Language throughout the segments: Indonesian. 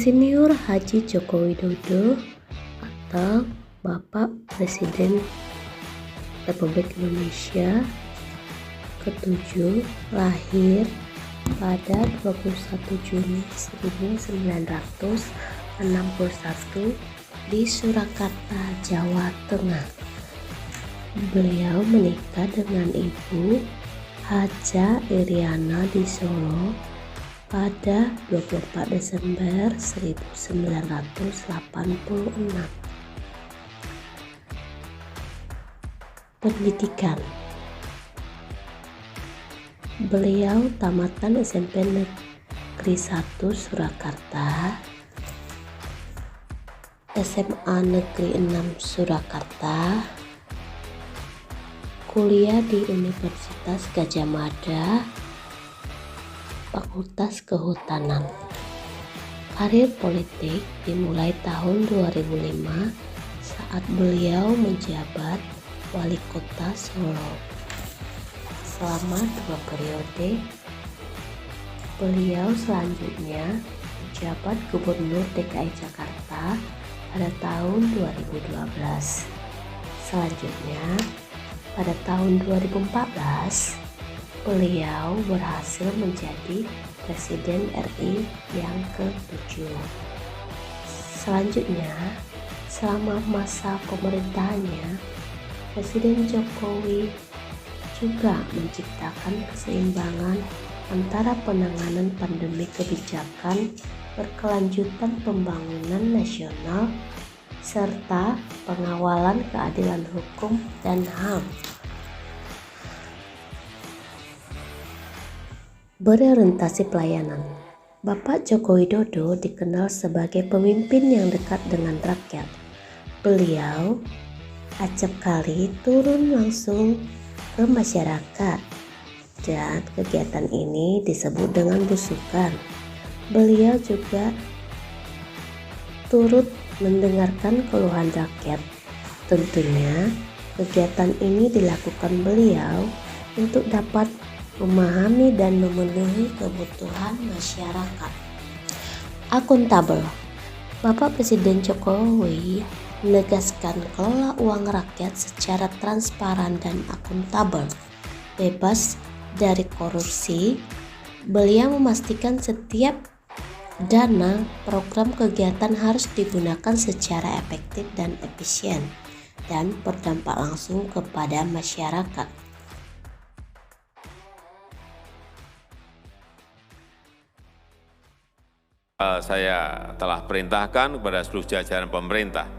Insinyur Haji Joko Widodo atau Bapak Presiden Republik Indonesia ke-7 lahir pada 21 Juni 1961 di Surakarta, Jawa Tengah. Beliau menikah dengan Ibu Haja Iriana di Solo pada 24 Desember 1986. Pendidikan. Beliau tamatan SMP Negeri 1 Surakarta, SMA Negeri 6 Surakarta, kuliah di Universitas Gadjah Mada, Fakultas Kehutanan. Karir politik dimulai tahun 2005 saat beliau menjabat Wali Kota Solo. Selama 2 periode, beliau selanjutnya menjabat Gubernur DKI Jakarta pada tahun 2012. Selanjutnya, pada tahun 2014, beliau berhasil menjadi Presiden RI yang ke-7. Selanjutnya, selama masa pemerintahannya, Presiden Jokowi juga menciptakan keseimbangan antara penanganan pandemi, kebijakan berkelanjutan pembangunan nasional, serta pengawalan keadilan hukum dan HAM. Berorientasi pelayanan. Bapak Joko Widodo dikenal sebagai pemimpin yang dekat dengan rakyat. Beliau acap kali turun langsung ke masyarakat, dan kegiatan ini disebut dengan besukan. Beliau juga turut mendengarkan keluhan rakyat. Tentunya kegiatan ini dilakukan beliau untuk dapat memahami dan memenuhi kebutuhan masyarakat. Akuntabel. Bapak Presiden Jokowi menegaskan kelola uang rakyat secara transparan dan akuntabel, bebas dari korupsi. Beliau memastikan setiap dana program kegiatan harus digunakan secara efektif dan efisien dan berdampak langsung kepada masyarakat. Saya telah perintahkan kepada seluruh jajaran pemerintah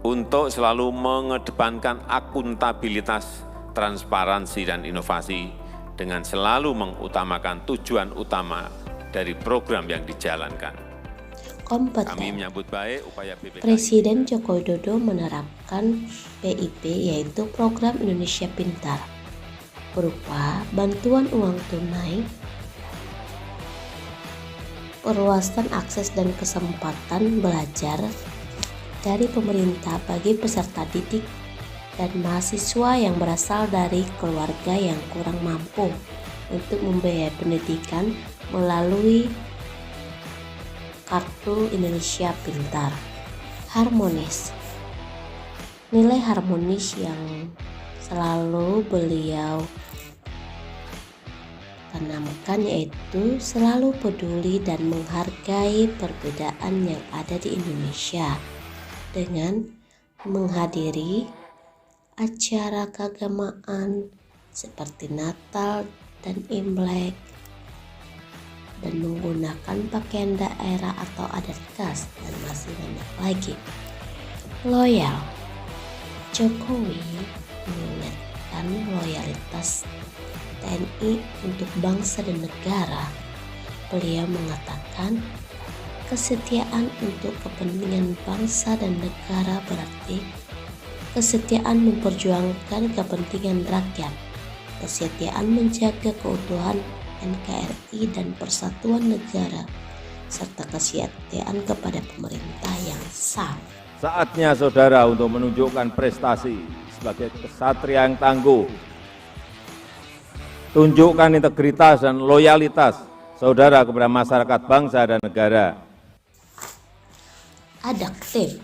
untuk selalu mengedepankan akuntabilitas, transparansi, dan inovasi dengan selalu mengutamakan tujuan utama dari program yang dijalankan. Kompeten. Kami menyambut baik upaya BPKI. Presiden Joko Widodo menerapkan PIP, yaitu Program Indonesia Pintar, berupa bantuan uang tunai, perluasan akses dan kesempatan belajar dari pemerintah bagi peserta didik dan mahasiswa yang berasal dari keluarga yang kurang mampu untuk membiayai pendidikan melalui Kartu Indonesia Pintar. Harmonis. Nilai harmonis yang selalu beliau tanamkan yaitu selalu peduli dan menghargai perbedaan yang ada di Indonesia dengan menghadiri acara keagamaan seperti Natal dan Imlek, dan menggunakan pakaian daerah atau adat khas, dan masih banyak lagi. Loyal. Jokowi mengingatkan loyalitas TNI untuk bangsa dan negara. Beliau mengatakan kesetiaan untuk kepentingan bangsa dan negara berarti kesetiaan memperjuangkan kepentingan rakyat, kesetiaan menjaga keutuhan NKRI dan persatuan negara, serta kesetiaan kepada pemerintah yang sah. Saatnya saudara untuk menunjukkan prestasi sebagai kesatria yang tangguh. Tunjukkan integritas dan loyalitas saudara kepada masyarakat, bangsa, dan negara. adaptif.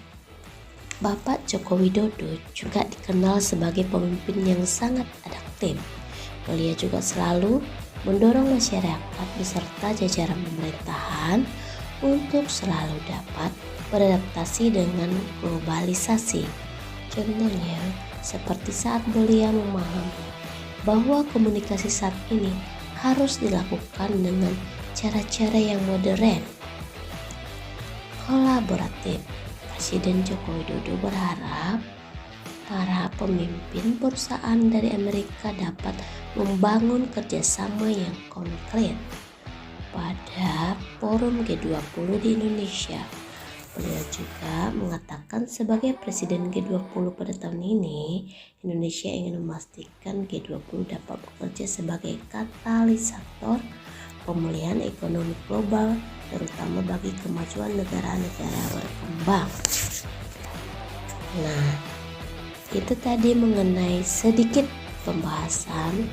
Bapak Joko Widodo juga dikenal sebagai pemimpin yang sangat adaptif. Beliau juga selalu mendorong masyarakat beserta jajaran pemerintahan untuk selalu dapat beradaptasi dengan globalisasi. Contohnya, seperti saat beliau memahami bahwa komunikasi saat ini harus dilakukan dengan cara-cara yang modern, kolaboratif. Presiden Joko Widodo berharap para pemimpin perusahaan dari Amerika dapat membangun kerjasama yang konkret pada forum G20 di Indonesia. Beliau juga mengatakan sebagai Presiden G20 pada tahun ini, Indonesia ingin memastikan G20 dapat bekerja sebagai katalisator pemulihan ekonomi global, terutama bagi kemajuan negara-negara berkembang. Nah, itu tadi mengenai sedikit pembahasan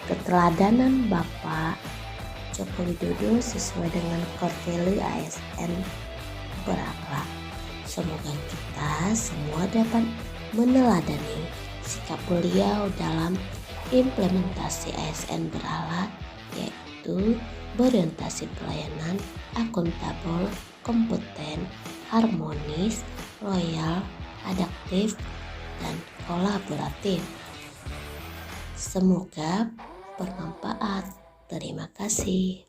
keteladanan Bapak Joko Widodo sesuai dengan core value ASN berakhlak. Semoga kita semua dapat meneladani sikap beliau dalam implementasi ASN berakhlak, yaitu berorientasi pelayanan, akuntabel, kompeten, harmonis, loyal, adaptif, dan kolaboratif. Semoga bermanfaat. Terima kasih.